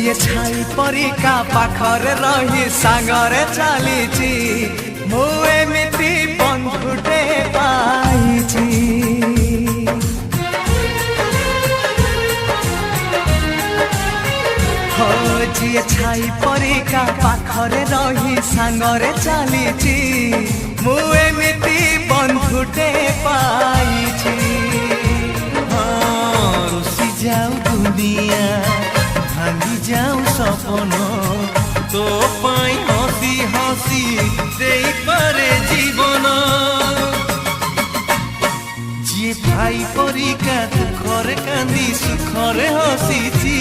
ଯିଏ ଛାଇ ପରିକା ପାଖରେ ରହି ସାଙ୍ଗରେ ଚାଲିଛି ମୁଁ ଏମିତି ବନ୍ଧୁଟେ ପାଇଛି। ଯିଏ ଛାଇ ପରିକା ପାଖରେ ରହି ସାଙ୍ଗରେ ଚାଲିଛି ମୁଁ ଏମିତି ବନ୍ଧୁଟେ ପାଇଛି। ରୁଷି ଯାଉ ଦୁନିଆ ଭାଙ୍ଗି ଯାଉ ସପନ ତୋ ପାଇଁ ହସି ହସି ଦେଇପାରେ ଜୀବନ। ଯିଏ ଭାଇ ପରିକା ଦୁଃଖରେ କାନ୍ଦି ସୁଖରେ ହସିଛି